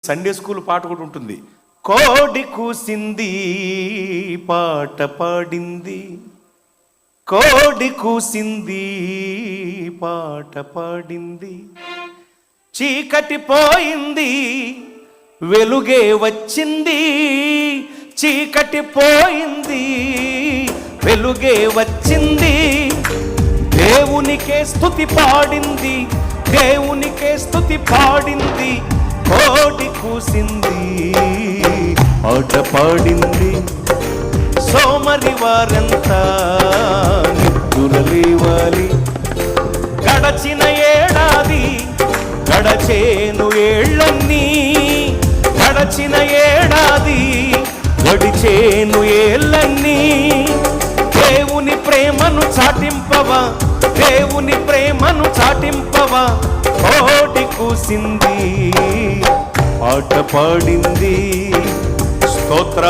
Sunday school పాట కూడా ఉంటుంది. కోడి కూసింది పాట పాడింది, కోడి కూసింది పాట పాడింది, చీకటి పోయింది వెలుగే వచ్చింది, చీకటి పోయింది వెలుగే వచ్చింది, దేవునికే స్తుతి పాడింది, దేవునికే స్తుతి పాడింది, కోడి కూసింది పాట పాడింది. సోమరి వారంతా నిద్దురలేవాలి, గడచిన ఏడాది గడచేను ఏళ్ళన్నీ, గడచిన ఏడాది గడిచేను ఏళ్ళన్నీ, దేవుని ప్రేమను చాటింపవా, దేవుని ప్రేమను చాటింపవా, కోడి కూసింది పాట పాడింది. స్తోత్ర.